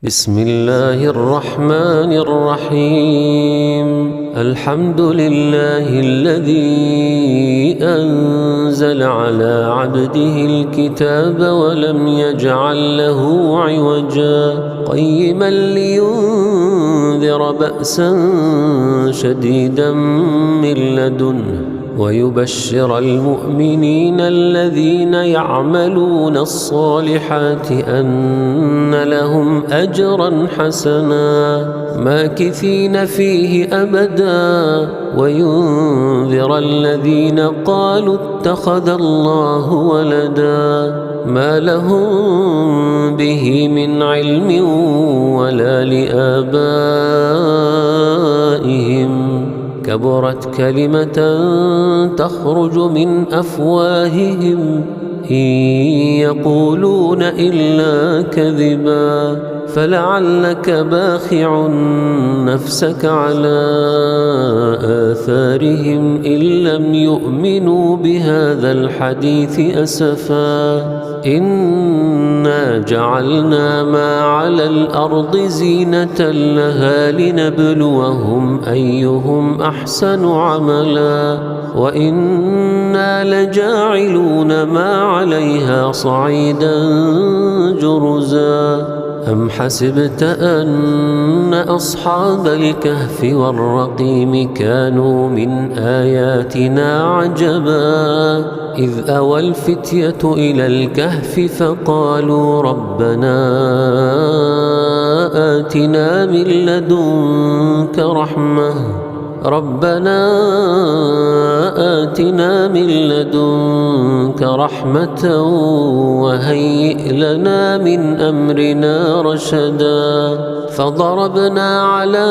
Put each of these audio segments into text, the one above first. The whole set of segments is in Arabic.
بسم الله الرحمن الرحيم. الحمد لله الذي أنزل على عبده الكتاب ولم يجعل له عوجا قيما لينذر بأسا شديدا من لدنه ويبشر المؤمنين الذين يعملون الصالحات أن لهم أجرا حسنا ماكثين فيه أبدا وينذر الذين قالوا اتخذ الله ولدا ما لهم به من علم ولا لآبائهم كبرت كلمة تخرج من أفواههم إن يقولون إلا كذبا فلعلك باخع نفسك على آثارهم إن لم يؤمنوا بهذا الحديث أسفا إنا جعلنا ما على الأرض زينة لها لنبلوهم أيهم أحسن عملا وإنا لجاعلون ما عليها صعيدا جرزا أم حسبت أن أصحاب الكهف والرقيم كانوا من آياتنا عجبا إذ أوى الفتية إلى الكهف فقالوا ربنا آتنا من لدنك رحمة وهيئ لنا من أمرنا رشدا فضربنا على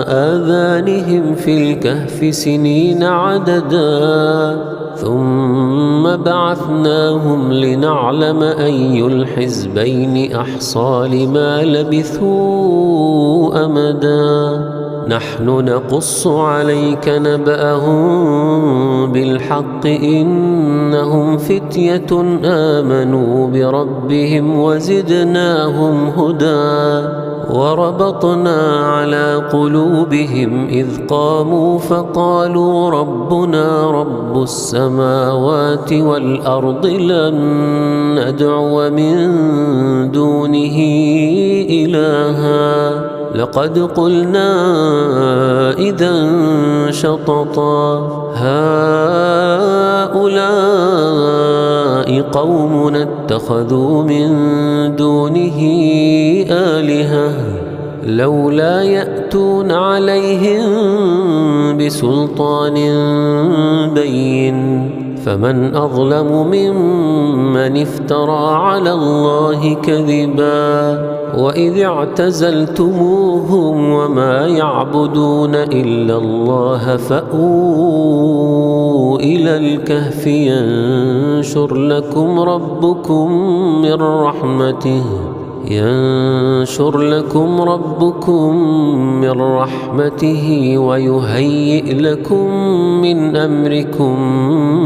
آذانهم في الكهف سنين عددا ثم بعثناهم لنعلم أي الحزبين أحصى لما لبثوا أمدا نحن نقص عليك نبأهم بالحق إنهم فتية آمنوا بربهم وزدناهم هدى وربطنا على قلوبهم إذ قاموا فقالوا ربنا رب السماوات والأرض لن ندعو من دونه إلها لقد قلنا إذا شططا هؤلاء قومنا اتخذوا من دونه آلهة لولا يأتون عليهم بسلطان بين فمن أظلم ممن افترى على الله كذبا وإذ اعتزلتموهم وما يعبدون إلا الله فأووا إلى الكهف ينشر لكم ربكم من رحمته ويهيئ لكم من أمركم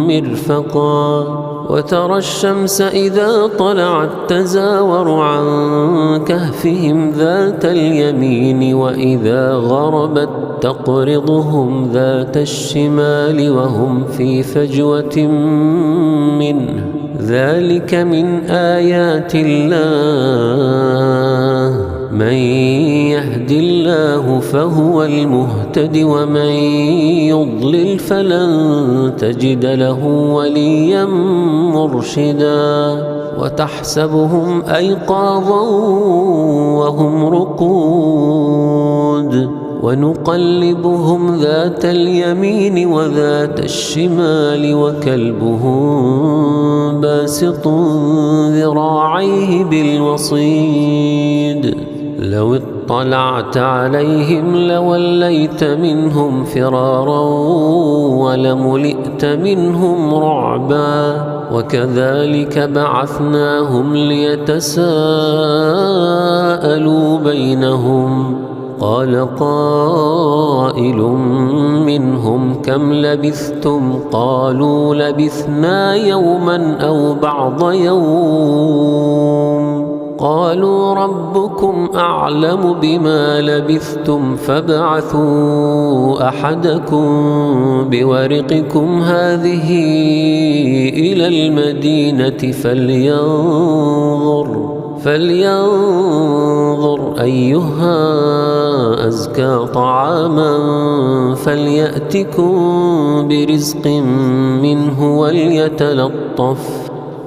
مرفقا وترى الشمس إذا طلعت تزاور عن كهفهم ذات اليمين وإذا غربت تقرضهم ذات الشمال وهم في فجوة منه ذلك من آيات الله من يهد الله فهو المهتد ومن يضلل فلن تجد له وليا مرشدا وتحسبهم أيقاظا وهم رقود ونقلبهم ذات اليمين وذات الشمال وكلبهم باسط ذراعيه بالوصيد لو اطلعت عليهم لوليت منهم فرارا ولملئت منهم رعبا وكذلك بعثناهم ليتساءلوا بينهم قال قائل منهم كم لبثتم قالوا لبثنا يوما أو بعض يوم قالوا ربكم أعلم بما لبثتم فابعثوا أحدكم بورقكم هذه إلى المدينة فلينظر أيها أزكى طعاما فليأتكم برزق منه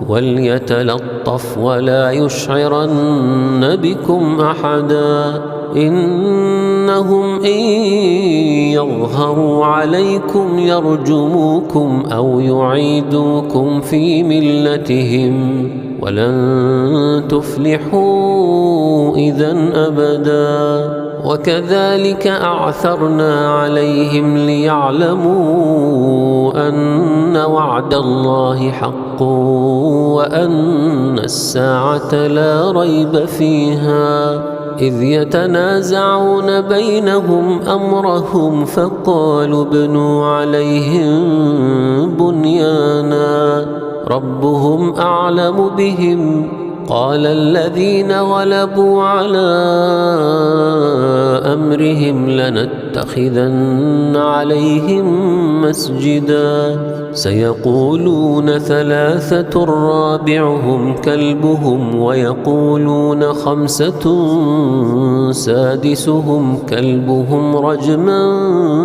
وليتلطف ولا يشعرن بكم أحدا إنهم إن يظهروا عليكم يرجموكم أو يعيدوكم في ملتهم ولن تفلحوا إذا أبدا وكذلك أعثرنا عليهم ليعلموا أن وعد الله حق وأن الساعة لا ريب فيها إذ يتنازعون بينهم أمرهم فقالوا ابنوا عليهم بنيانا ربهم أعلم بهم قال الذين غلبوا على أمرهم لنتخذن عليهم مسجدا سيقولون ثلاثة رابعهم كلبهم ويقولون خمسة سادسهم كلبهم رجما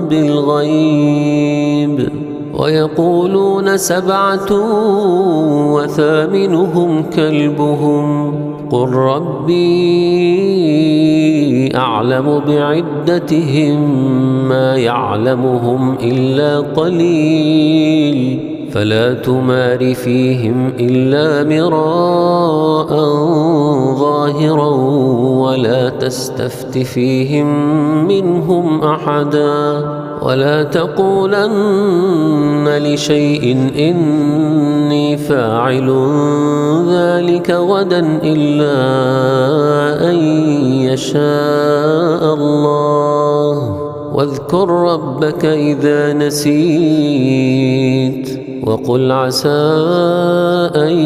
بالغيب ويقولون سبعة وثامنهم كلبهم قل ربي أعلم بعدتهم ما يعلمهم إلا قليل فلا تمار فيهم إلا مراء ظاهرا ولا تستفت فيهم منهم أحدا ولا تقولن لشيء إني فاعل ذلك غدا إلا أن يشاء الله واذكر ربك إذا نسيت وقل عسى أن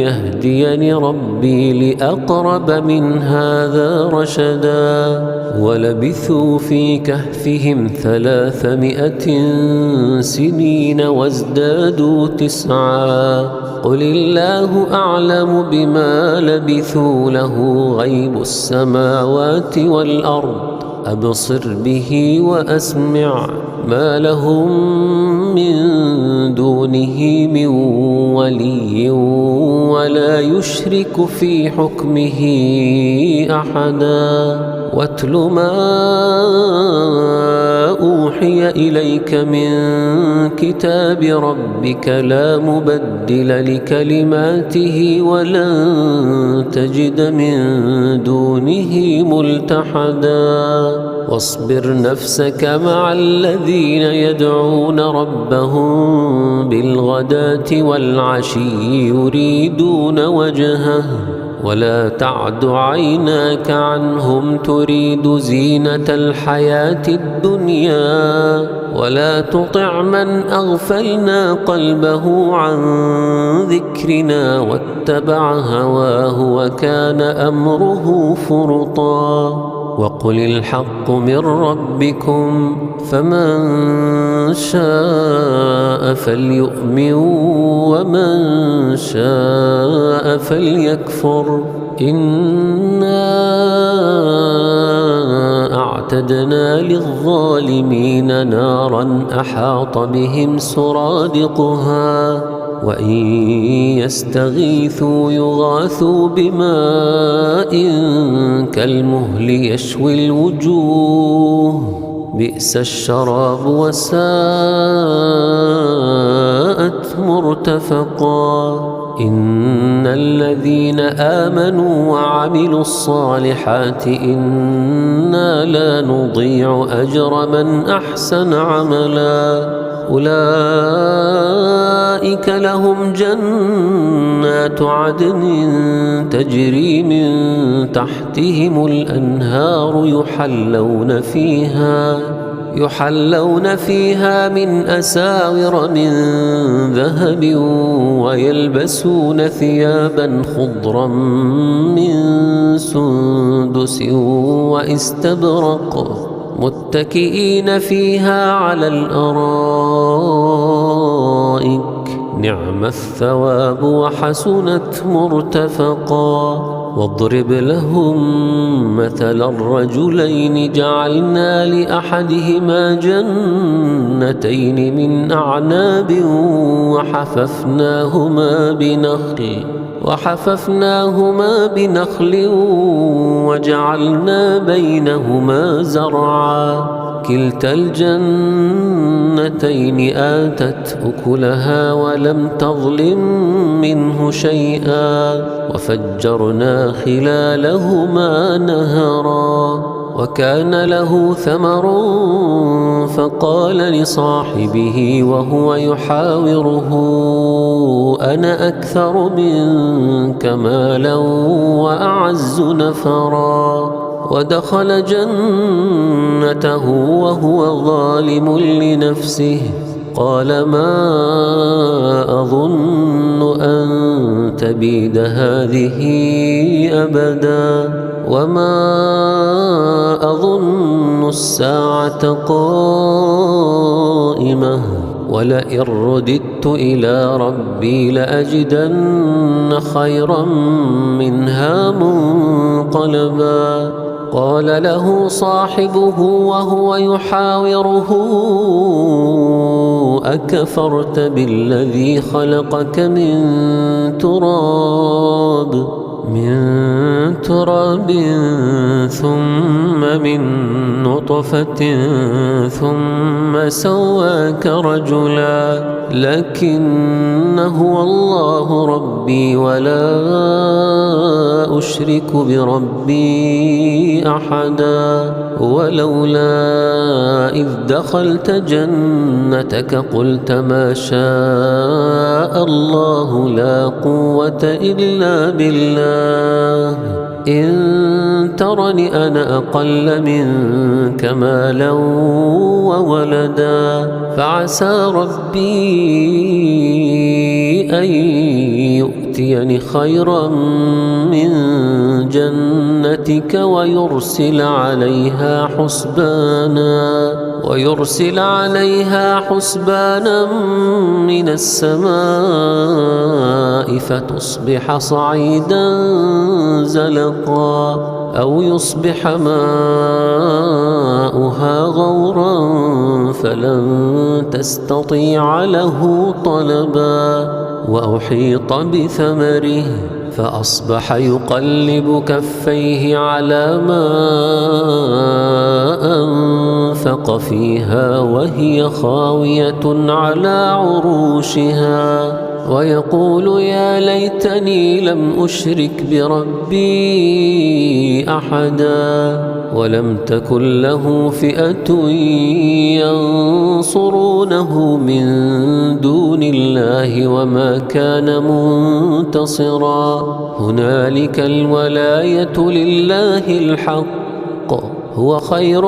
يهديني ربي لأقرب من هذا رشدا ولبثوا في كهفهم 300 سنين وازدادوا 9 قل الله أعلم بما لبثوا له غيب السماوات والأرض أبصر به وأسمع ما لهم من دونه من ولي ولا يشرك في حكمه أحدا واتل ما أوحي إليك من كتاب ربك لا مبدل لكلماته ولن تجد من دونه ملتحدا واصبر نفسك مع الذين يدعون ربهم بالغداة والعشي يريدون وجهه ولا تعد عيناك عنهم تريد زينة الحياة الدنيا ولا تطع من أغفلنا قلبه عن ذكرنا واتبع هواه وكان أمره فرطا وقل الحق من ربكم فمن شاء فليؤمن ومن شاء فليكفر إنا أعتدنا للظالمين نارا أحاط بهم سرادقها وإن يستغيثوا يغاثوا بماء كالمهل يشوي الوجوه بئس الشراب وساءت مرتفقا إن الذين آمنوا وعملوا الصالحات إنا لا نضيع أجر من أحسن عملا أولئك لهم جنات عدن تجري من يحلون فيها من أساور من ذهب ويلبسون ثيابا خضرا من سندس واستبرق متكئين فيها على الأرائك نعم الثواب وحسنت مرتفقا. واضرب لهم مثل الرجلين جعلنا لأحدهما جنتين من أعناب وحففناهما بنخل وجعلنا بينهما زرعا كلتا الجنتين آتت أكلها ولم تظلم منه شيئا وفجرنا خلالهما نهرا. وكان له ثمر فقال لصاحبه وهو يحاوره أنا أكثر منك مالا وأعز نفرا. ودخل جنته وهو ظالم لنفسه قال ما أظن أن تبيد هذه أبدا وما أظن الساعة قائمة ولئن رددت إلى ربي لأجدن خيرا منها منقلبا. قال له صاحبه وهو يحاوره أكفرت بالذي خلقك من تراب ثم من نطفة ثم سواك رجلا لكن هو الله ربي ولا أشرك بربي أحدا. ولولا إذ دخلت جنتك قلت ما شاء الله لا قوة إلا بالله إن ترني أنا أقل منك مالا وولدا فعسى ربي أن يؤتيني خيرا من جنتك ويرسل عليها حسبانا من السماء فتصبح صعيدا زلقا أو يصبح ماؤها غورا فلن تستطيع له طلبا. وأحيط بثمره فأصبح يقلب كفيه على ما أنفق فيها وهي خاوية على عروشها ويقول يا ليتني لم أشرك بربي أحدا. ولم تكن له فئة ينصرونه من دون الله وما كان منتصرا. هنالك الولاية لله الحق هو خير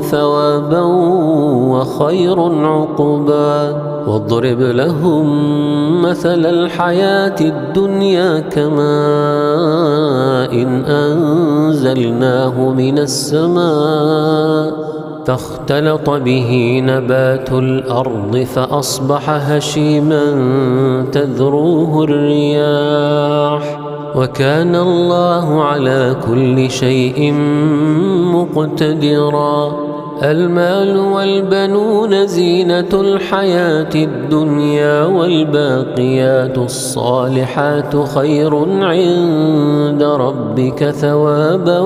ثوابا وخير عقبا. واضرب لهم مثل الحياة الدنيا كماء إن أنزلناه من السماء فاختلط به نبات الأرض فأصبح هشيما تذروه الرياح وكان الله على كل شيء مقتدرا. المال والبنون زينة الحياة الدنيا والباقيات الصالحات خير عند ربك ثوابا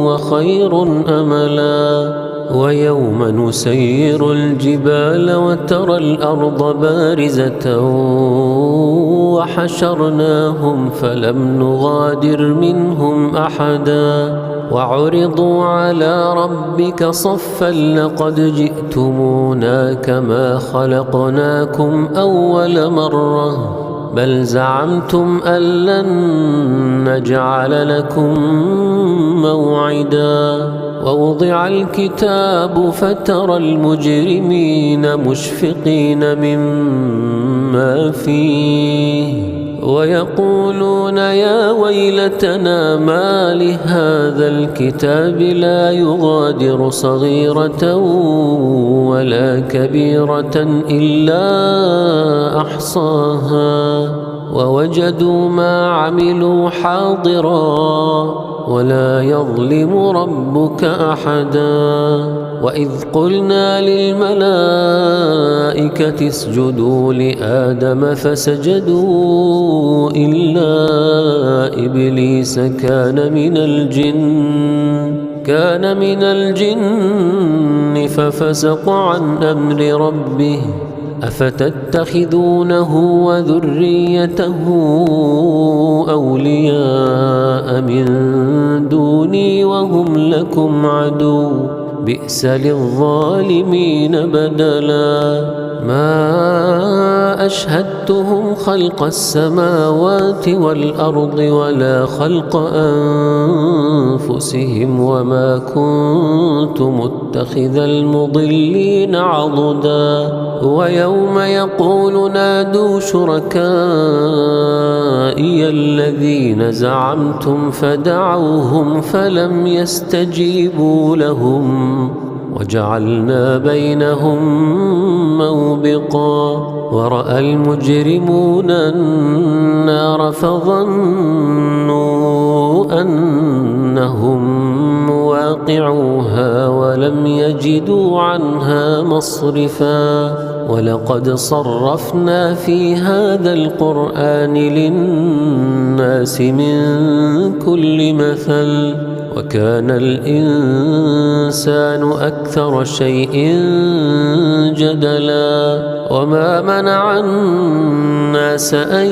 وخير أملا. ويوم نسير الجبال وترى الأرض بارزة وحشرناهم فلم نغادر منهم أحدا وعرضوا على ربك صفا لقد جئتمونا كما خلقناكم أول مرة بل زعمتم أن لن نجعل لكم موعدا ووضع الكتاب فترى المجرمين مشفقين مما فيه ويقولون يا ويلتنا ما لهذا الكتاب لا يغادر صغيرة ولا كبيرة إلا أحصاها ووجدوا ما عملوا حاضرا ولا يظلم ربك أحدا وإذ قلنا للملائكة اسجدوا لآدم فسجدوا إلا إبليس كان من الجن ففسق عن أمر ربه أفتتخذونه وذريته أولياء من دوني وهم لكم عدو بئس للظالمين بدلا ما أشهدتهم خلق السماوات والأرض ولا خلق أنفسهم وما كنت متخذ المضلين عضدا ويوم يقول نادوا شركائي الذين زعمتم فدعوهم فلم يستجيبوا لهم وجعلنا بينهم موبقا ورأى المجرمون النار فظنوا أنهم مواقعوها ولم يجدوا عنها مصرفا ولقد صرفنا في هذا القرآن للناس من كل مثل وكان الإنسان أكثر شيء جدلا وما منع الناس أن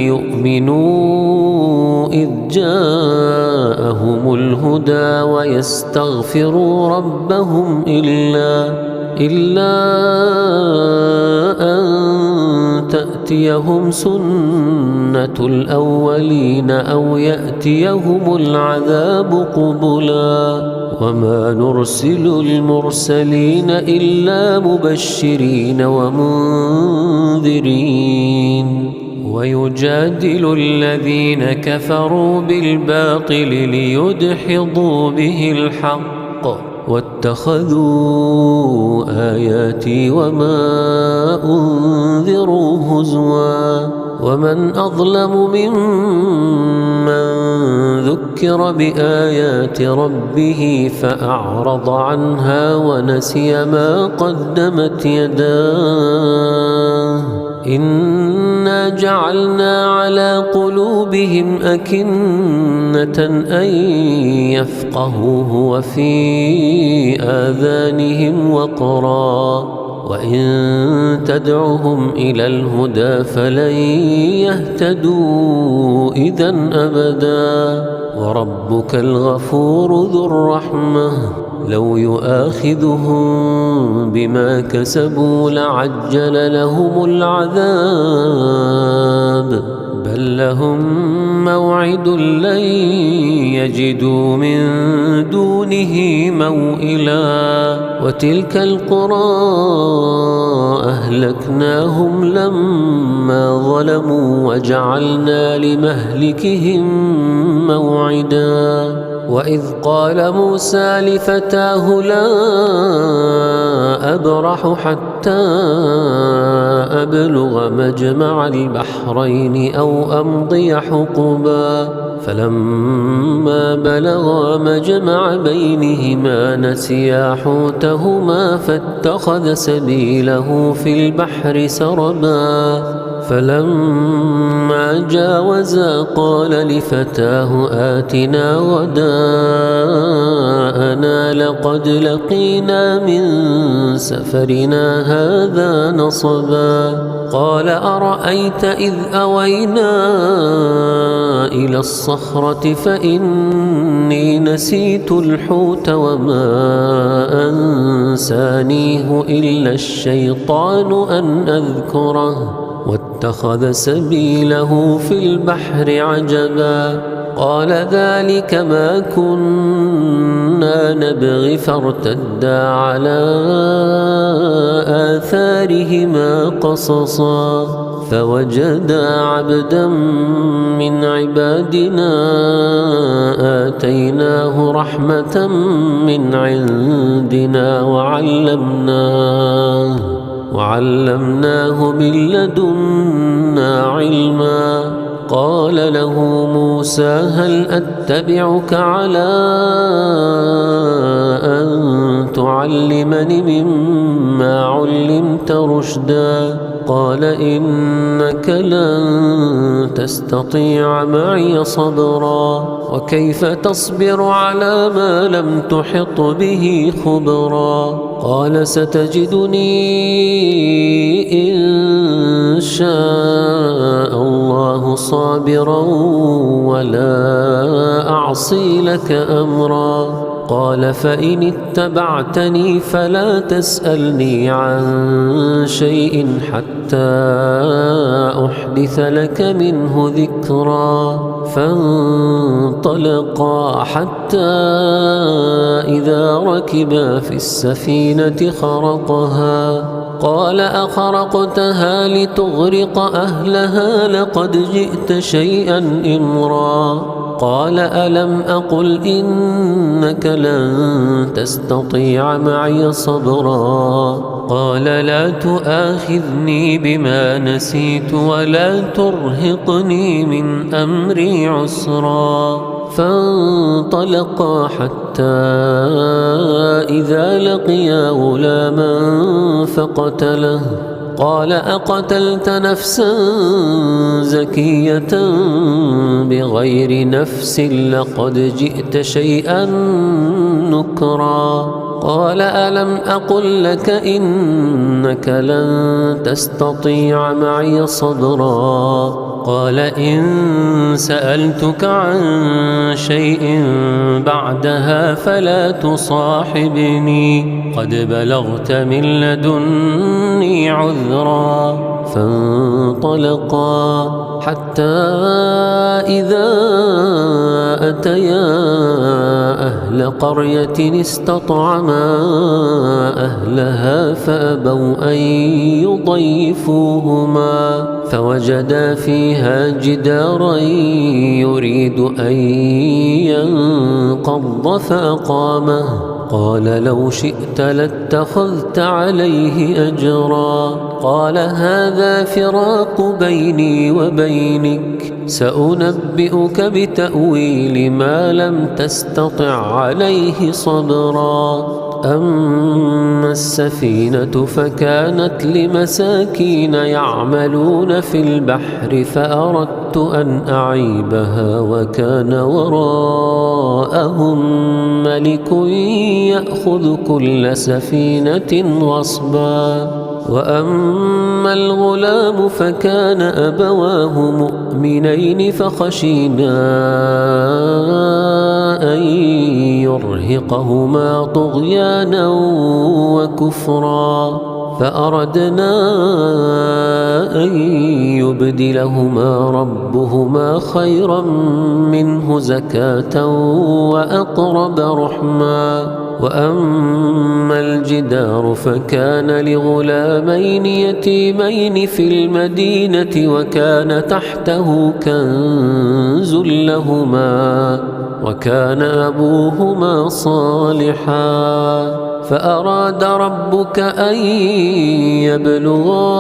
يؤمنوا إذ جاءهم الهدى ويستغفروا ربهم إلا أن تأتيهم سنة الأولين أو يأتيهم العذاب قبلا وما نرسل المرسلين إلا مبشرين ومنذرين ويجادل الذين كفروا بالباطل ليدحضوا به الحق واتخذوا آياتي وما أنذروا هزوا ومن أظلم ممن ذكر بآيات ربه فأعرض عنها ونسي ما قدمت يداه إنا جعلنا على قلوبهم أكنة أن يفقهوه وفي آذانهم وقرا وإن تدعهم إلى الهدى فلن يهتدوا إذا أبدا وربك الغفور ذو الرحمة لو يؤاخذهم بما كسبوا لعجل لهم العذاب بل لهم موعد لن يجدوا من دونه موئلا وتلك القرى أهلكناهم لما ظلموا وجعلنا لمهلكهم موعدا وإذ قال موسى لفتاه لا أبرح حتى أبلغ مجمع البحرين أو أمضي حقبا فلما بلغا مجمع بينهما نسيا حوتهما فاتخذ سبيله في البحر سربا فلما جاوزا قال لفتاه آتنا غداءنا لقد لقينا من سفرنا هذا نصبا قال أرأيت إذ أوينا إلى الصخرة فإني نسيت الحوت وما أنسانيه إلا الشيطان أن أذكره واتخذ سبيله في البحر عجبا قال ذلك ما كنا نبغي فارتدا على آثارهما قصصا فوجدا عبدا من عبادنا آتيناه رحمة من عندنا وعلمناه من لدنا علما قال له موسى هل أتبعك على أن تعلمني مما علمت رشدا قال إنك لن تستطيع معي صبرا وكيف تصبر على ما لم تحط به خبرا قال ستجدني إن شاء الله صابرا ولا أعصي لك أمرا قال فإن اتبعتني فلا تسألني عن شيء حتى أحدث لك منه ذكرا فانطلقا حتى إذا ركبا في السفينة خرقها قال أخرقتها لتغرق أهلها لقد جئت شيئا إمرا قال ألم أقل إنك لن تستطيع معي صبرا قال لا تؤاخذني بما نسيت ولا ترهقني من أمري عسرا فانطلقا حتى إذا لقيا غلاما فقتله قال أقتلت نفسا زكية بغير نفس لقد جئت شيئا نكرا قال ألم أقل لك إنك لن تستطيع معي صبرا قال إن سألتك عن شيء بعدها فلا تصاحبني قد بلغت من لدني عذرا فانطلقا حتى إذا أتيا أهل قرية استطعما أهلها فأبوا أن يضيفوهما فوجدا فيها جدارا يريد أن ينقض فأقامه قال لو شئت لاتخذت عليه أجرا قال هذا فراق بيني وبينك سأنبئك بتأويل ما لم تستطع عليه صبرا أما السفينة فكانت لمساكين يعملون في البحر فأردت أن أعيبها وكان وراءهم ملك يأخذ كل سفينة غصبا وأما الغلام فكان أبواه مؤمنين فخشينا أن يرهقهما طغيانا وكفرا فأردنا أن يبدلهما ربهما خيرا منه زكاة وأقرب رحما وأما الجدار فكان لغلامين يتيمين في المدينة وكان تحته كنز لهما وكان أبوهما صالحا فأراد ربك أن يبلغا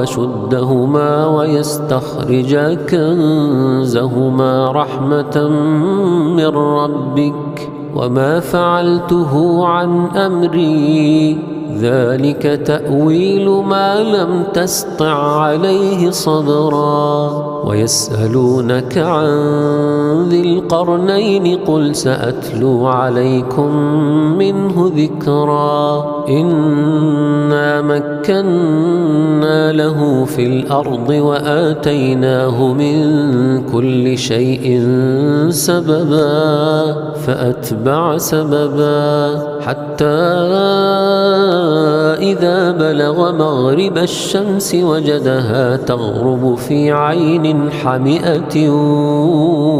أشدهما ويستخرجا كنزهما رحمة من ربك وما فعلته عن أمري ذلك تأويل ما لم تسطع عليه صبرا ويسألونك عن ذي القرنين قل سأتلو عليكم منه ذكرا إنا مكنا له في الأرض وآتيناه من كل شيء سببا فأتبع سببا حتى إذا بلغ مغرب الشمس وجدها تغرب في عين حمئة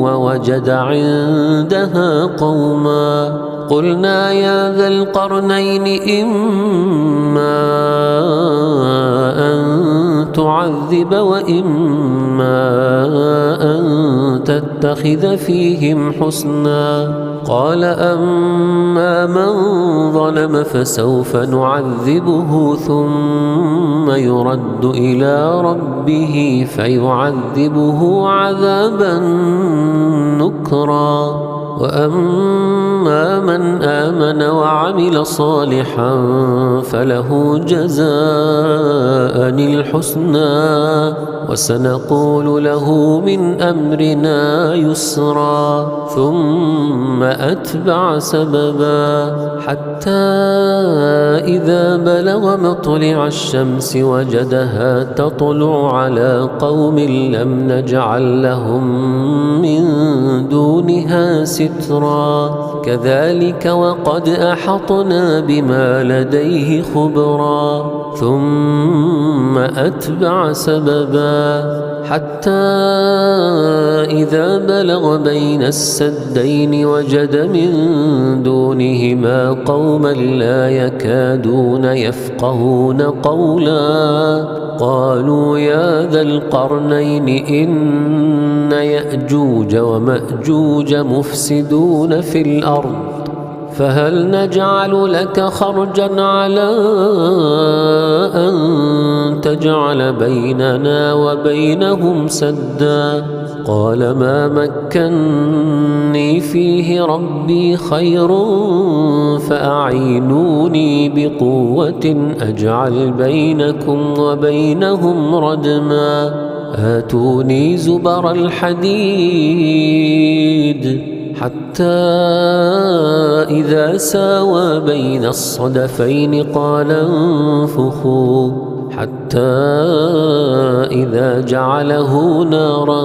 ووجد عندها قوما قلنا يا ذا القرنين إما أن تعذب وإما أن تتخذ فيهم حسنا قال أما من ظلم فسوف نعذبه ثم يرد إلى ربه فيعذبه عذابا نكرا وأما من آمن وعمل صالحا فله جزاء الحسنى وسنقول له من أمرنا يسرا ثم أتبع سببا حتى إذا بلغ مطلع الشمس وجدها تطلع على قوم لم نجعل لهم من دونها سترا كذلك وقد أحطنا بما لديه خبرا ثم أتبع سببا حتى إذا بلغ بين السدين وجد من دونهما قوما لا يكادون يفقهون قولا قالوا يا ذا القرنين إن يأجوج ومأجوج مفسدون في الأرض فهل نجعل لك خرجا على أن تجعل بيننا وبينهم سدا قال ما مكني فيه ربي خير فأعينوني بقوة أجعل بينكم وبينهم ردما آتوني زبر الحديد حتى إذا ساوى بين الصدفين قال انفخوا حتى إذا جعله نارا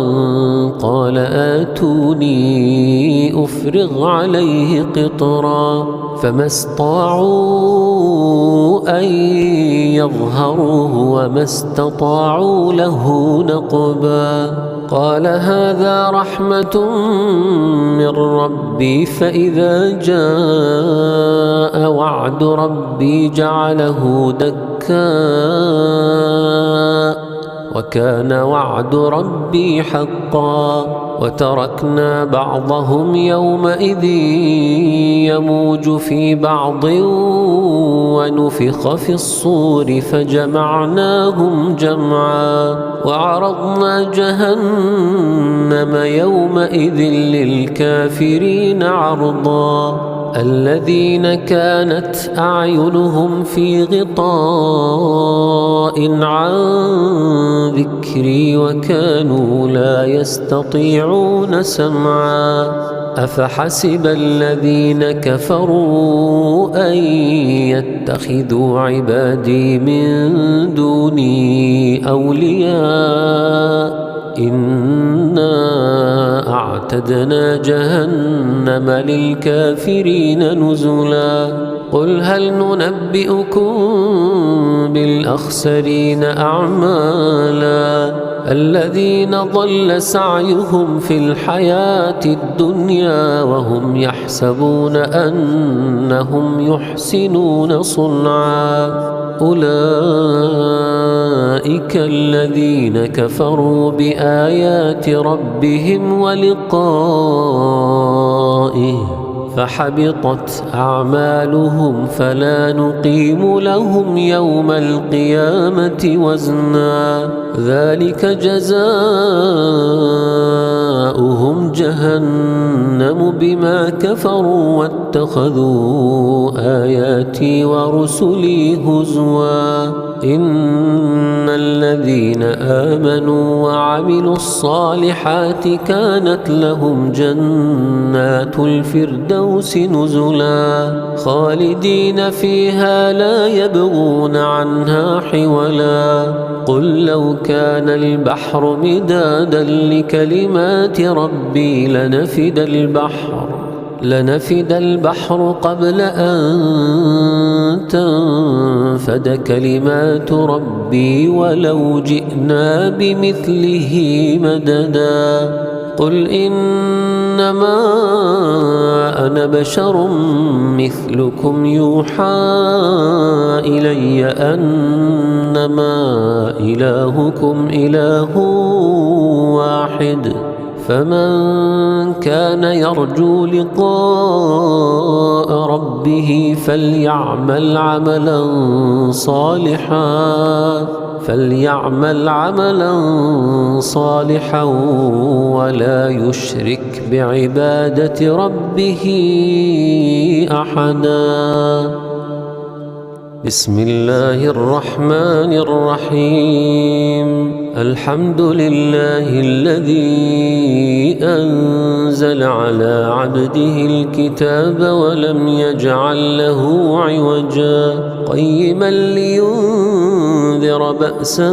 قال آتوني أفرغ عليه قطرا فما استطاعوا أن يظهروه وما استطاعوا له نقبا قال هذا رحمة من ربي فإذا جاء وعد ربي جعله دكا وكان وعد ربي حقا وتركنا بعضهم يومئذ يموج في بعض ونفخ في الصور فجمعناهم جمعا وعرضنا جهنم يومئذ للكافرين عرضا الذين كانت أعينهم في غطاء عن ذكري وكانوا لا يستطيعون سمعا أفحسب الذين كفروا أن يتخذوا عبادي من دوني أولياء إنا أعتدنا جهنم للكافرين نزلا قل هل ننبئكم بالأخسرين أعمالا الذين ضل سعيهم في الحياة الدنيا وهم يحسبون أنهم يحسنون صنعا أولئك الذين كفروا بآيات ربهم ولقائه فحبطت أعمالهم فلا نقيم لهم يوم القيامة وزنا ذلك جزاؤهم جهنم بما كفروا واتخذوا آياتي ورسلي هزوا إن الذين آمنوا وعملوا الصالحات كانت لهم جنات الفردوس نزلا خالدين فيها لا يبغون عنها حولا قل لو كان البحر مدادا لكلمات ربي لنفد البحر قبل أن تنفد كلمات ربي ولو جئنا بمثله مددا قل إنما أنا بشر مثلكم يوحى إلي أنما إلهكم إله واحد فمن كان يرجو لقاء ربه فليعمل عملا صالحا ولا يشرك بعبادة ربه أحدا. بسم الله الرحمن الرحيم الحمد لله الذي أنزل على عبده الكتاب ولم يجعل له عوجا قيما لينذر بأسا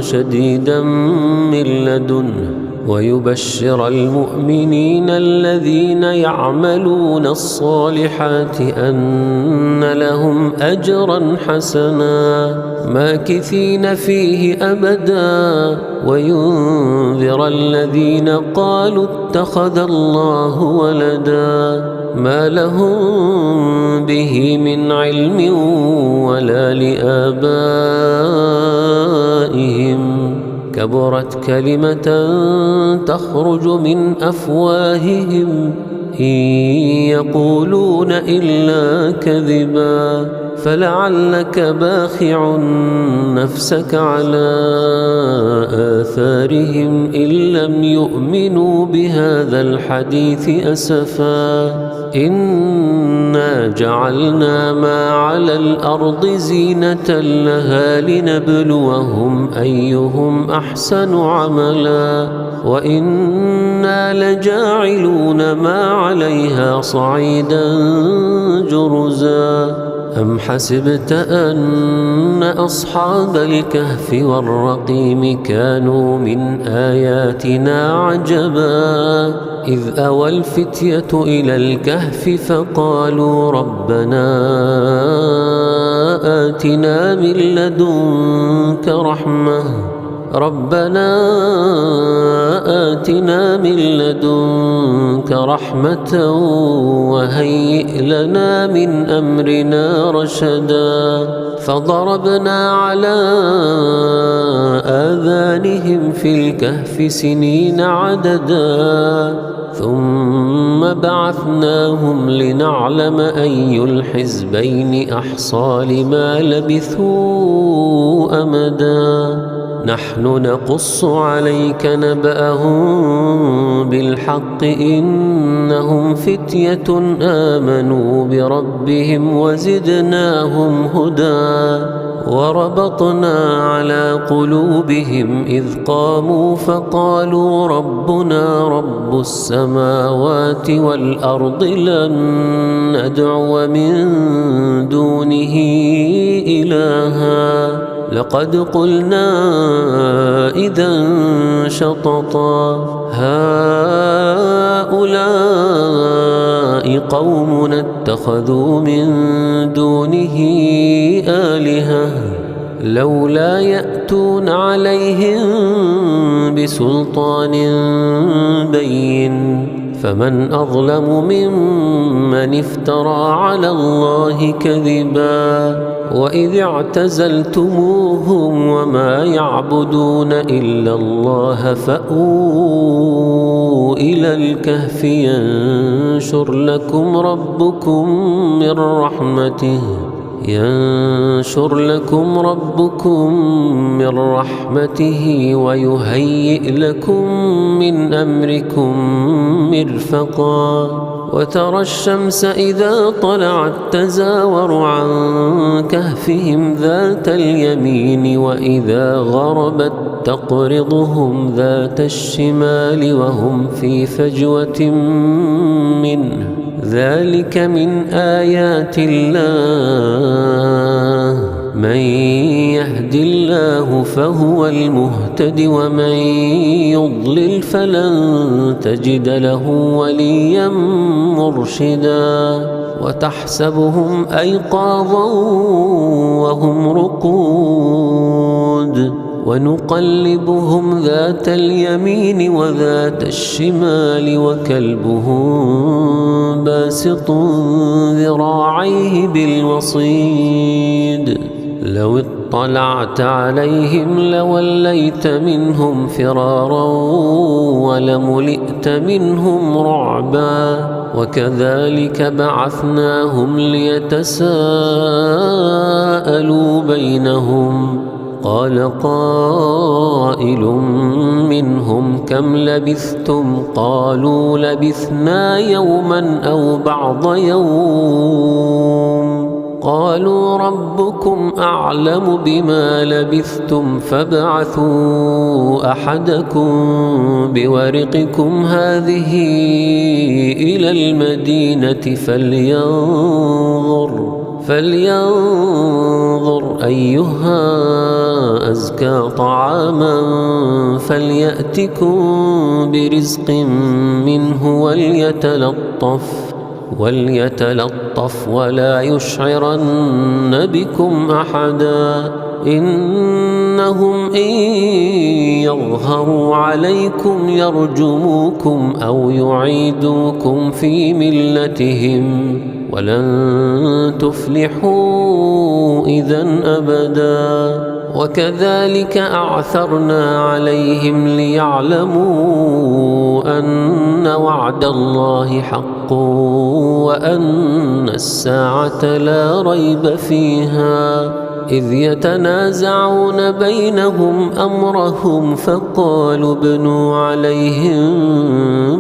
شديدا من لدنه ويبشر المؤمنين الذين يعملون الصالحات أن لهم أجرا حسنا ماكثين فيه أبدا وينذر الذين قالوا اتخذ الله ولدا ما لهم به من علم ولا لآبائهم كبرت كلمة تخرج من أفواههم إن يقولون إلا كذبا فلعلك باخع نفسك على آثارهم إن لم يؤمنوا بهذا الحديث أسفا إنا جعلنا ما على الأرض زينة لها لنبلوهم أيهم أحسن عملا وإنا لجاعلون ما عليها صعيدا جرزا أم حسبت أن أصحاب الكهف والرقيم كانوا من آياتنا عجبا إذ أوى الفتية إلى الكهف فقالوا ربنا آتنا من لدنك رحمة وهيئ لنا من أمرنا رشدا فضربنا على آذانهم في الكهف سنين عددا ثم بعثناهم لنعلم أي الحزبين أحصى لما لبثوا أمدا نحن نقص عليك نبأهم بالحق إنهم فتية آمنوا بربهم وزدناهم هدى وربطنا على قلوبهم إذ قاموا فقالوا ربنا رب السماوات والأرض لن ندعو من دونه إلها لقد قلنا إذا شططا هؤلاء قومنا اتخذوا من دونه آلهة لولا يأتون عليهم بسلطان بين فمن أظلم ممن افترى على الله كذبا وإذ اعتزلتموهم وما يعبدون إلا الله فأووا إلى الكهف ينشر لكم ربكم من رحمته ينشر لكم ربكم من رحمته ويهيئ لكم من أمركم مرفقا وترى الشمس إذا طلعت تزاور عن كهفهم ذات اليمين وإذا غربت تقرضهم ذات الشمال وهم في فجوة منه ذلك من آيات الله من يهد الله فهو المهتد ومن يضلل فلن تجد له وليا مرشدا وتحسبهم أيقاظا وهم رقود ونقلبهم ذات اليمين وذات الشمال وكلبهم باسط ذراعيه بالوصيد لو اطلعت عليهم لوليت منهم فرارا ولملئت منهم رعبا وكذلك بعثناهم ليتساءلوا بينهم قال قائل منهم كم لبثتم قالوا لبثنا يوما أو بعض يوم قالوا ربكم أعلم بما لبثتم فابعثوا أحدكم بورقكم هذه إلى المدينة فلينظر أيها أزكى طعاما فليأتكم برزق منه وليتلطف ولا يشعرن بكم أحدا إنهم إن يظهروا عليكم يرجموكم أو يعيدوكم في ملتهم ولن تفلحوا إذن أبدا وكذلك أعثرنا عليهم ليعلموا أن وعد الله حق وأن الساعة لا ريب فيها إذ يتنازعون بينهم أمرهم فقالوا ابنوا عليهم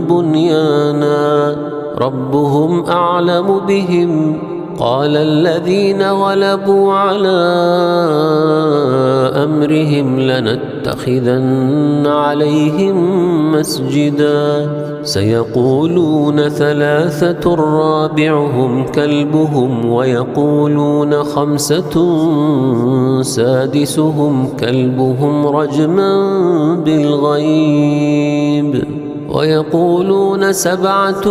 بنيانا ربهم أعلم بهم قال الذين غلبوا على أمرهم لنتخذن عليهم مسجدا سيقولون ثلاثة رابعهم كلبهم ويقولون خمسة سادسهم كلبهم رجما بالغيب ويقولون سبعة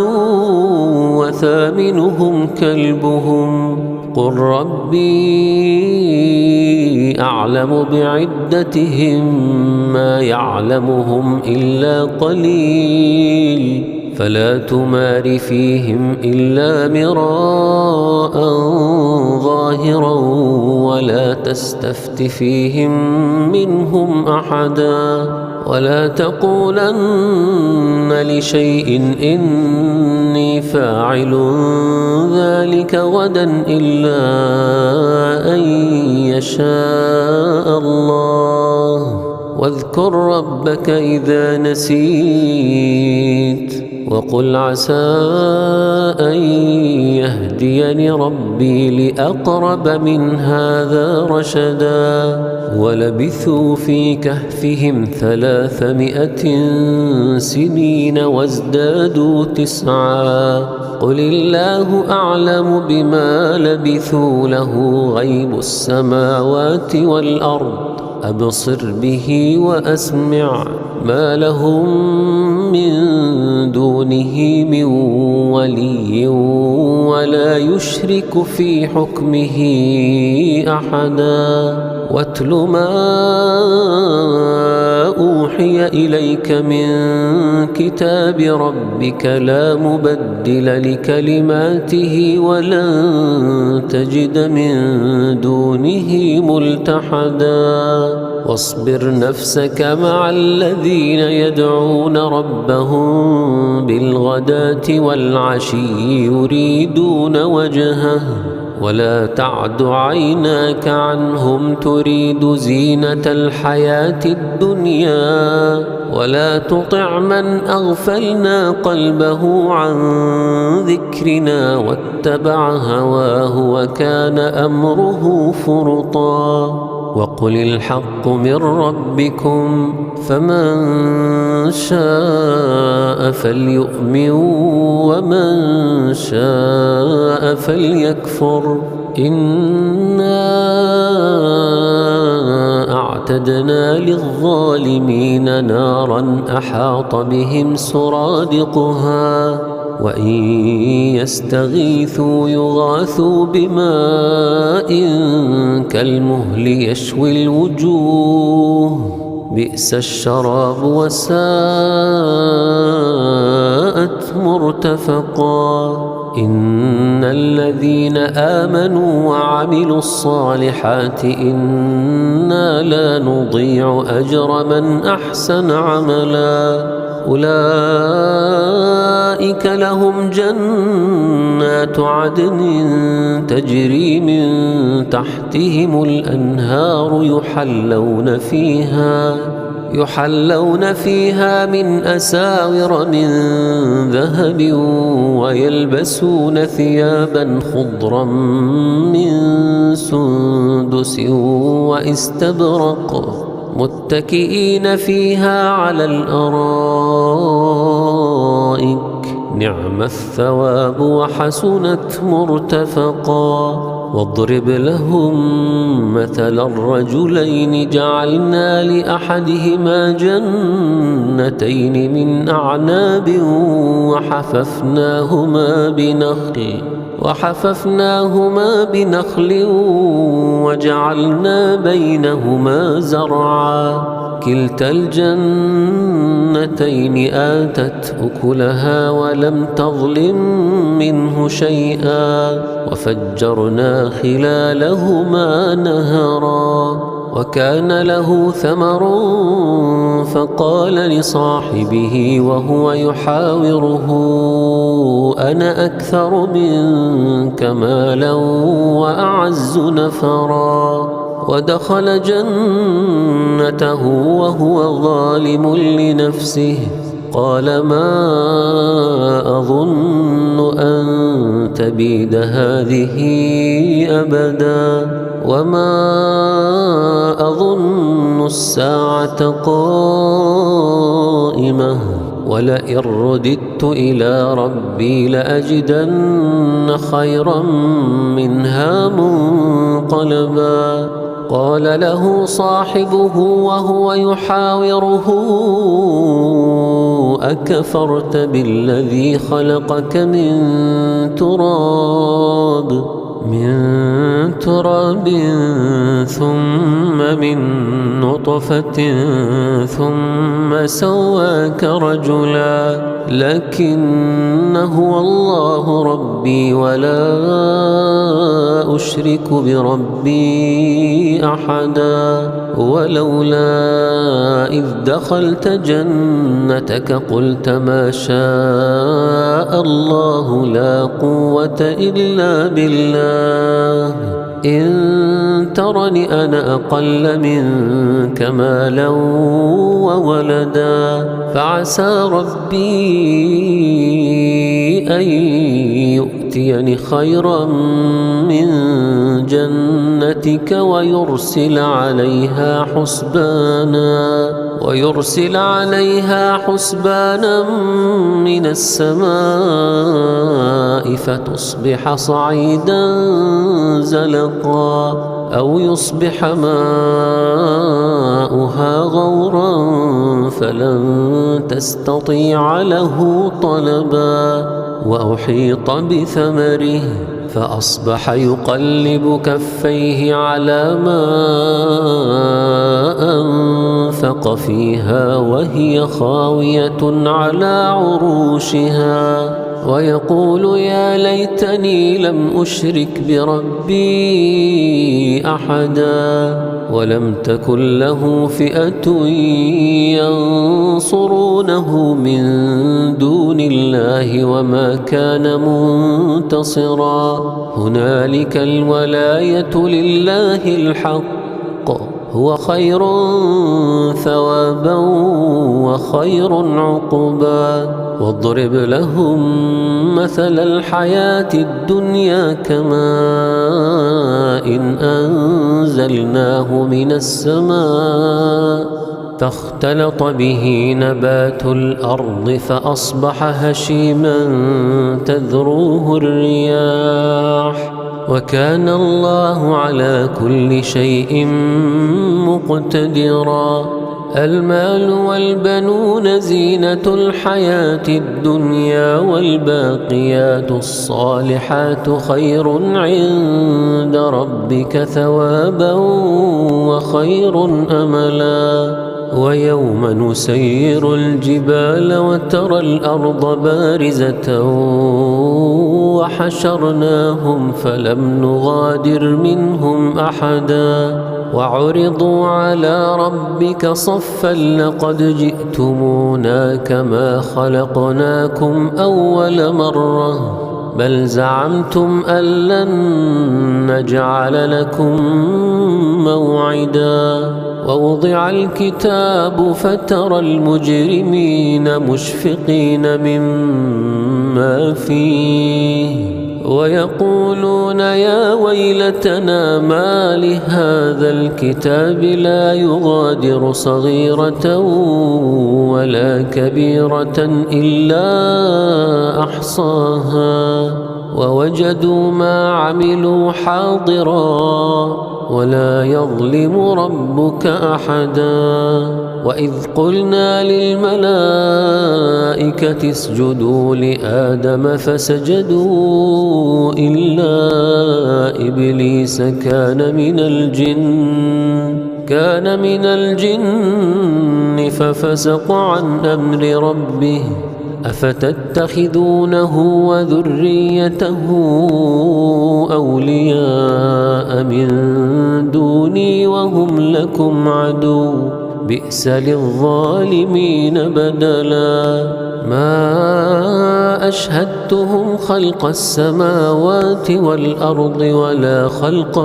وثامنهم كلبهم قل ربي أعلم بعدتهم ما يعلمهم إلا قليل فلا تمار فيهم إلا مراء ظاهرا ولا تستفت فيهم منهم أحدا ولا تقولن لشيء إني فاعل ذلك غدا إلا أن يشاء الله واذكر ربك إذا نسيت وقل عسى أن يهديني ربي لأقرب من هذا رشدا ولبثوا في كهفهم 300 سنين وازدادوا 9 قل الله أعلم بما لبثوا له غيب السماوات والأرض أبصر به وأسمع ما لهم من دونه من ولي ولا يشرك في حكمه أحدا واتل ما أوحي إليك من كتاب ربك لا مبدل لكلماته ولن تجد من دونه ملتحدا واصبر نفسك مع الذين يدعون ربهم بالغداة والعشي يريدون وجهه ولا تعد عيناك عنهم تريد زينة الحياة الدنيا ولا تطع من أغفلنا قلبه عن ذكرنا واتبع هواه وكان أمره فرطا وقل الحق من ربكم فمن شاء فليؤمن ومن شاء فليكفر إنا أعتدنا للظالمين نارا أحاط بهم سرادقها وإن يستغيثوا يغاثوا بماء كالمهل يشوي الوجوه بئس الشراب وساءت مرتفقا إن الذين آمنوا وعملوا الصالحات إنا لا نضيع أجر من أحسن عملا أولئك لهم جنات عدن تجري من تحتهم الأنهار يحلون فيها من أساور من ذهب ويلبسون ثيابا خضرا من سندس واستبرق متكئين فيها على الأرائك نعم الثواب وحسنت مرتفقا واضرب لهم مثل الرجلين جعلنا لأحدهما جنتين من أعناب وحففناهما بنخل وجعلنا بينهما زرعا كلتا الجنتين آتت أكلها ولم تظلم منه شيئا وفجرنا خلالهما نهرا وكان له ثمر فقال لصاحبه وهو يحاوره أنا أكثر منك مالا وأعز نفرا ودخل جنته وهو ظالم لنفسه قال ما أظن أن تبيد هذه أبدا وما أظن الساعة قائمة ولئن رددت إلى ربي لأجدن خيرا منها منقلبا قال له صاحبه وهو يحاوره أكفرت بالذي خلقك من تراب ثم من نطفة ثم سواك رجلا لكن هو الله ربي ولا أشرك بربي أحدا ولولا إذ دخلت جنتك قلت ما شاء الله لا قوة إلا بالله إن ترني أنا أقل منك مالا وولدا فعسى ربي أن يؤتيني خيرا من جنتك ويرسل عليها حسبانا من السماء فتصبح صعيدا زلقا أو يصبح ماؤها غورا فلن تستطيع له طلبا وأحيط بثمره فأصبح يقلب كفيه على ما أنفق فيها وهي خاوية على عروشها ويقول يا ليتني لم أشرك بربي أحدا ولم تكن له فئة ينصرونه من دون الله وما كان منتصرا هنالك الولاية لله الحق هو خير ثوابا وخير عقبا واضرب لهم مثل الحياة الدنيا كماء إن أنزلناه من السماء فاختلط به نبات الأرض فأصبح هشيما تذروه الرياح وكان الله على كل شيء مقتدرا المال والبنون زينة الحياة الدنيا والباقيات الصالحات خير عند ربك ثوابا وخير أملا ويوم نسير الجبال وترى الأرض بارزة وحشرناهم فلم نغادر منهم أحدا وعرضوا على ربك صفا لقد جئتمونا كما خلقناكم أول مرة بل زعمتم أن لن نجعل لكم موعدا ووضع الكتاب فترى المجرمين مشفقين مما فيه ويقولون يا ويلتنا ما لهذا الكتاب لا يغادر صغيرة ولا كبيرة إلا أحصاها ووجدوا ما عملوا حاضرا ولا يظلم ربك أحدا وإذ قلنا للملائكة اسجدوا لآدم فسجدوا إلا إبليس كان من الجن ففسق عن أمر ربه أفتتخذونه وذريته أولياء من دوني وهم لكم عدو بئس للظالمين بدلا ما أشهدتهم خلق السماوات والأرض ولا خلق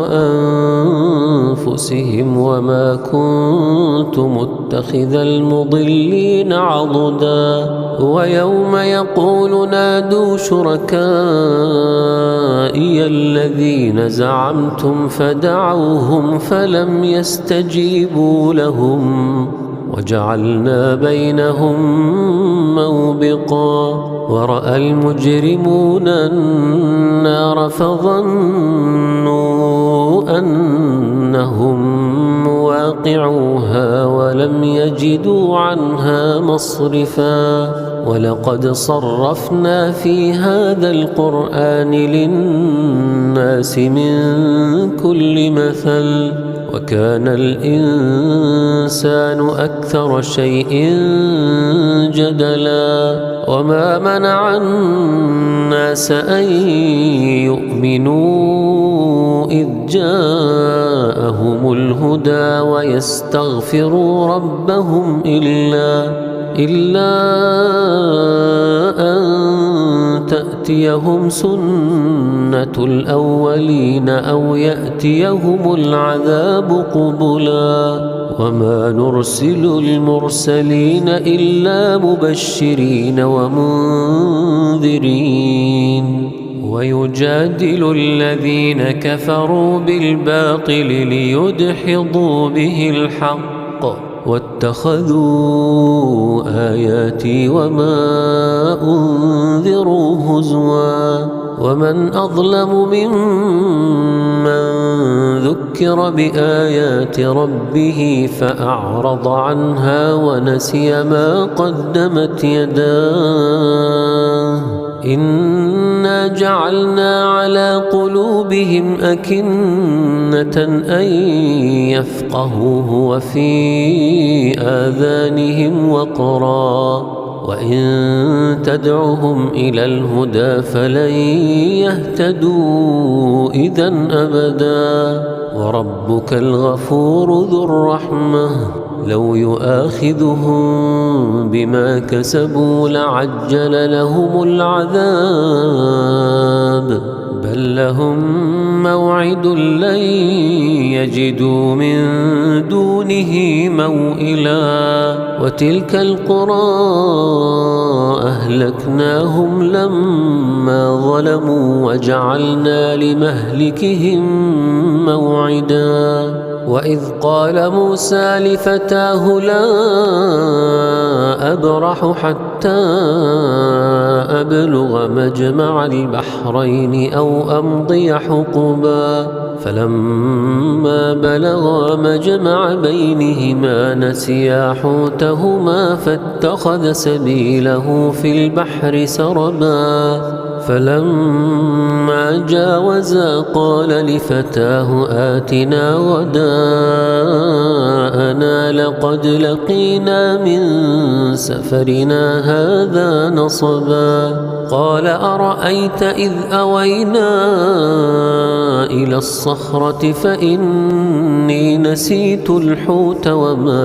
أنفسهم وما كنت متخذ المضلين عضدا ويوم يقول نادوا شركائي الذين زعمتم فدعوهم فلم يستجيبوا لهم وجعلنا بينهم موبقا ورأى المجرمون النار فظنوا أنهم مواقعوها ولم يجدوا عنها مصرفا ولقد صرفنا في هذا القرآن للناس من كل مثل وكان الإنسان أكثر شيء جدلا وما منع الناس أن يؤمنوا إذ جاءهم الهدى ويستغفروا ربهم إلا أن تأتيهم سنة الأولين أو يأتيهم العذاب قبلا وما نرسل المرسلين إلا مبشرين ومنذرين ويجادل الذين كفروا بالباطل ليدحضوا به الحق واتخذوا آياتي وما أنذروا هزوا ومن أظلم ممن ذكر بآيات ربه فأعرض عنها ونسي ما قدمت يداه إنا جعلنا على قلوبهم أكنة أن يفقهوه وفي آذانهم وقرا وإن تدعهم إلى الهدى فلن يهتدوا إذا أبدا وربك الغفور ذو الرحمة لو يؤاخذهم بما كسبوا لعجل لهم العذاب بل لهم موعد لن يجدوا من دونه موئلا وتلك القرى أهلكناهم لما ظلموا وجعلنا لمهلكهم موعدا وإذ قال موسى لفتاه لا أبرح حتى أبلغ مجمع البحرين أو أمضي حقبا فلما بلغا مجمع بينهما نسيا حوتهما فاتخذ سبيله في البحر سربا فلما جاوزا قال لفتاه آتنا غداءنا لقد لقينا من سفرنا هذا نصبا قال أرأيت إذ أوينا إلى الصخرة فإني نسيت الحوت وما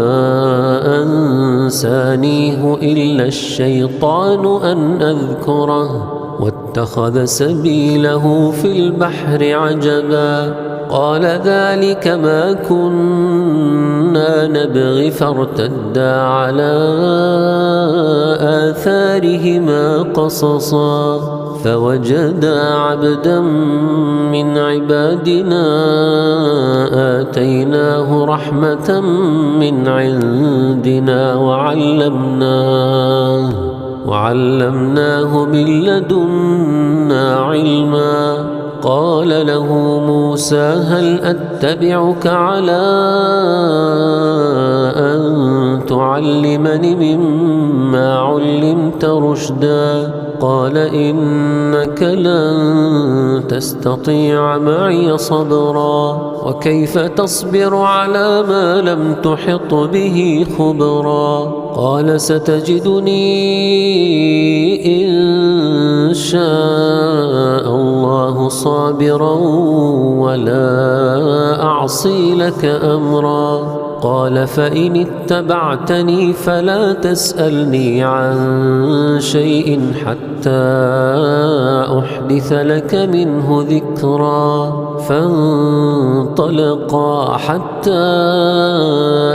أنسانيه إلا الشيطان أن أذكره واتخذ سبيله في البحر عجبا قال ذلك ما كنا نبغي فارتدا على آثارهما قصصا فوجدا عبدا من عبادنا آتيناه رحمة من عندنا وعلمناه من لدنا علما قال له موسى هل أتبعك على أن تعلمني مما علمت رشدا قال إنك لن تستطيع معي صبرا وكيف تصبر على ما لم تحط به خبرا قال ستجدني إن شاء الله صابرا ولا أعصي لك أمرا قال فإن اتبعتني فلا تسألني عن شيء حتى أحدث لك منه ذكرا فانطلقا حتى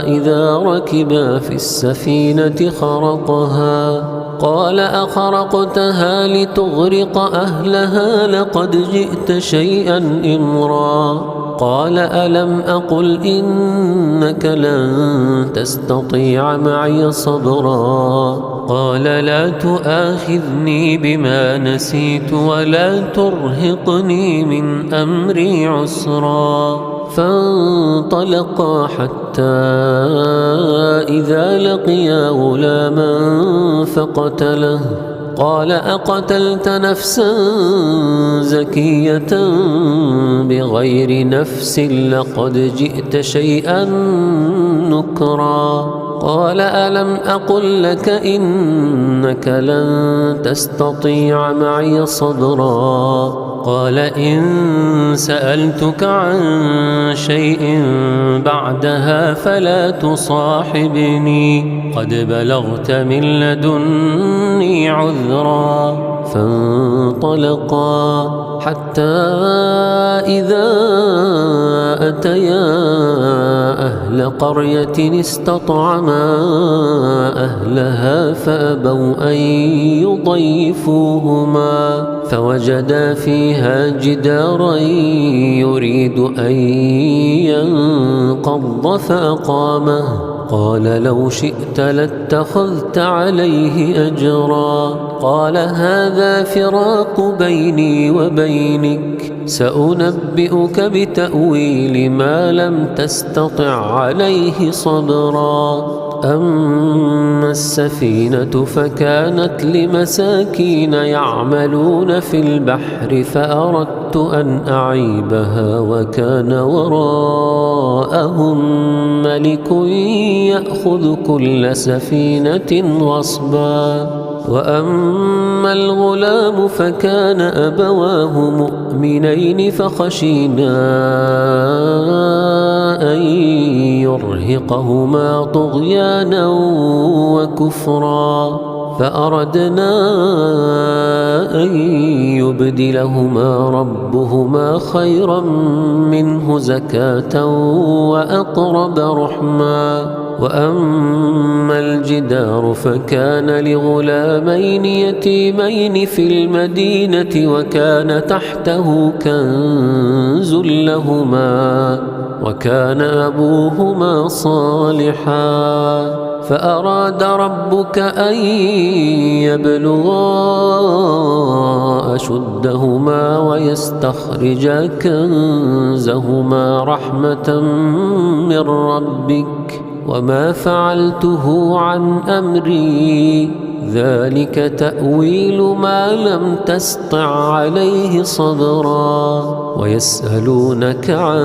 إذا ركبا في السفينة خرقها قال أخرقتها لتغرق أهلها لقد جئت شيئا إمرا قال ألم أقل إنك لن تستطيع معي صبرا قال لا تؤاخذني بما نسيت ولا ترهقني من أمري عسرا فانطلقا حتى إذا لقيا غلاما فقتله قال أقتلت نفسا زكية بغير نفس لقد جئت شيئا نكرا قال ألم أقل لك إنك لن تستطيع معي صبرا قال إن سألتك عن شيء بعدها فلا تصاحبني قد بلغت من لدني عذرا فانطلقا حتى إذا أتيا أهل قرية استطعما أهلها فأبوا أن يضيفوهما فوجدا فيها جدارا يريد أن ينقض فأقامه قال لو شئت لاتخذت عليه أجرا قال هذا فراق بيني وبينك سأنبئك بتأويل ما لم تستطع عليه صبرا. أما السفينة فكانت لمساكين يعملون في البحر فأردت أن أعيبها وكان وراءهم ملك يأخذ كل سفينة غصبا. وأما الغلام فكان أبواه مؤمنين فخشينا أن يرهقهما طغيانا وكفرا فأردنا أن يبدلهما ربهما خيرا منه زكاة وأقرب رحما. وأما الجدار فكان لغلامين يتيمين في المدينة وكان تحته كنز لهما وكان أبوهما صالحا فأراد ربك أن يبلغا أشدهما ويستخرجا كنزهما رحمة من ربك وما فعلته عن أمري ذلك تأويل ما لم تسطع عليه صبرا. ويسألونك عن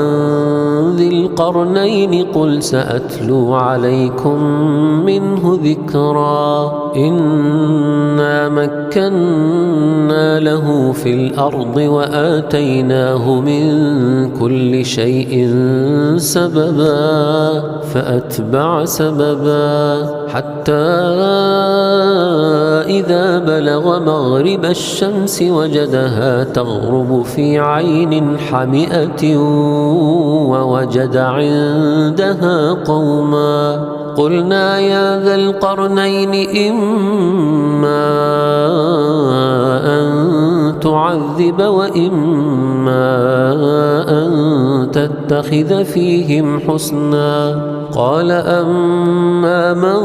ذي القرنين قل سأتلو عليكم منه ذكرا. إنا مكنا له في الأرض وآتيناه من كل شيء سببا فأتبع سببا حتى إذا بلغ مغرب الشمس وجدها تغرب في عين حمئة ووجد عندها قوما قلنا يا ذا القرنين إما أن تعذب وإما أن تتخذ فيهم حسنا. قال أما من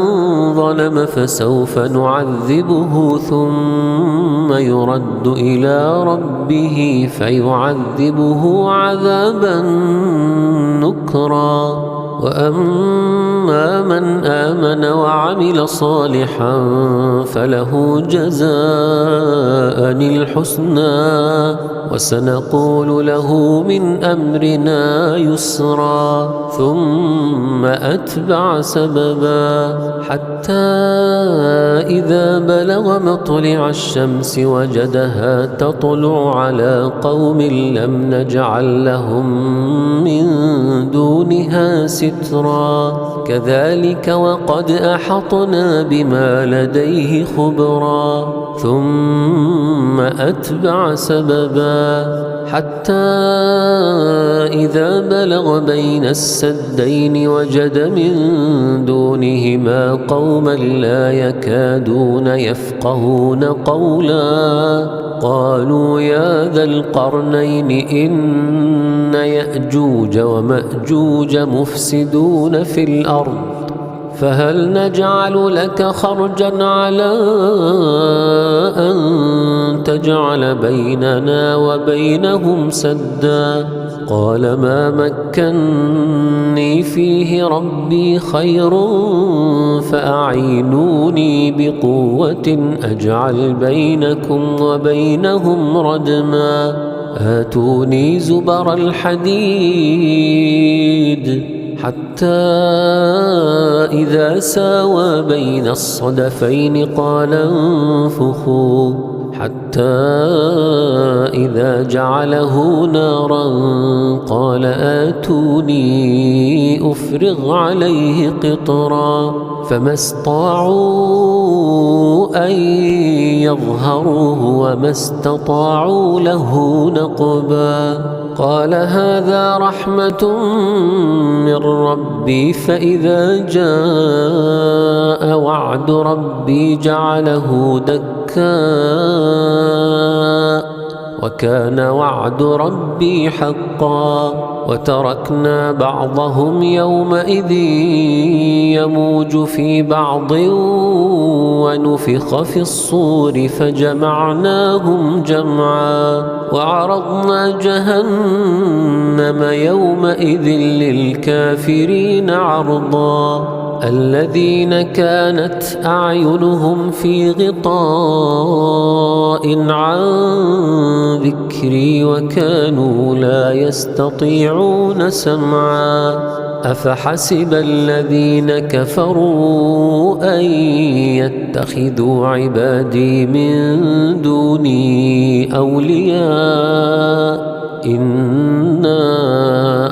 ظلم فسوف نعذبه ثم يرد إلى ربه فيعذبه عذابا نكرا. وأما من آمن وعمل صالحا فله جزاء الحسنى وسنقول له من أمرنا يسرا. ثم أتبع سببا حتى إذا بلغ مطلع الشمس وجدها تطلع على قوم لم نجعل لهم من دونها سترا كذلك وقد أحطنا بما لديه خبرا. ثم أتبع سببا حتى إذا بلغ بين السدين وجد من دونهما قوما لا يكادون يفقهون قولا قالوا يا ذا القرنين إن يأجوج ومأجوج مفسدون في الأرض فهل نجعل لك خرجا على أن تجعل بيننا وبينهم سدا. قال ما مكني فيه ربي خير فأعينوني بقوة أجعل بينكم وبينهم ردما. آتوني زبر الحديد حتى إذا ساوى بين الصدفين قال انفخوا حتى إذا جعله نارا قال آتوني أفرغ عليه قطرا فما استطاعوا أن يظهروه وما استطاعوا له نقبا. قال هذا رحمة من ربي فإذا جاء وعد ربي جعله دكا وكان وعد ربي حقا. وتركنا بعضهم يومئذ يموج في بعض ونفخ في الصور فجمعناهم جمعا. وعرضنا جهنم يومئذ للكافرين عرضا. الذين كانت أعينهم في غطاء عن ذكري وكانوا لا يستطيعون سمعا. أفحسب الذين كفروا أن يتخذوا عبادي من دوني أولياء إنا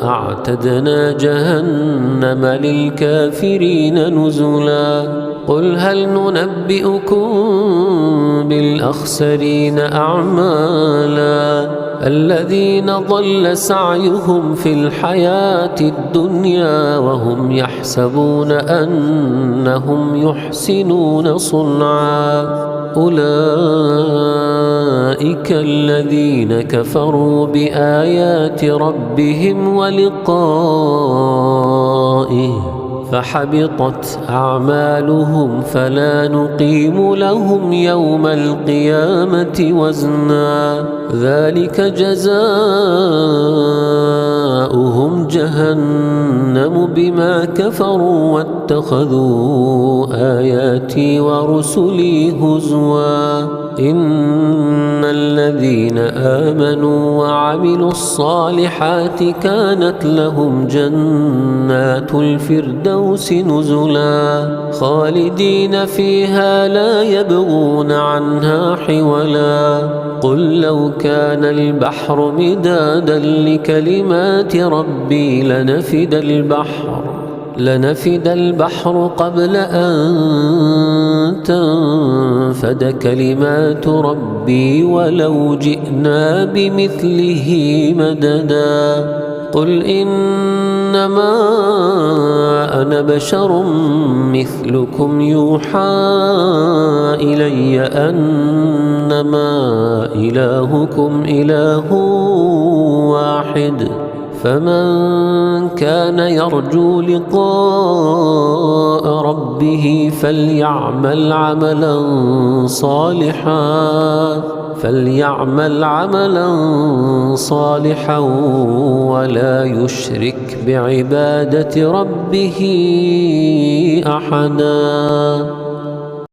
أعتدنا جهنم للكافرين نزلا. قل هل ننبئكم بالأخسرين أعمالا الذين ضل سعيهم في الحياة الدنيا وهم يحسبون أنهم يحسنون صنعا. أولئك الذين كفروا بآيات ربهم ولقائه فحبطت أعمالهم فلا نقيم لهم يوم القيامة وزنا. ذلك جزاؤهم جهنم بما كفروا واتخذوا آياتي ورسلي هزوا. إن الذين آمنوا وعملوا الصالحات كانت لهم جنات الفردوس نزلا خالدين فيها لا يبغون عنها حولا. قل لو كان البحر مدادا لكلمات ربي لنفد البحر قبل أن تنفد كلمات ربي ولو جئنا بمثله مددا. قل إنما أنا بشر مثلكم يوحى إلي أنما إلهكم إله واحد فمن كان يرجو لقاء ربه فليعمل عملا صالحا ولا يشرك بعبادة ربه أحدا.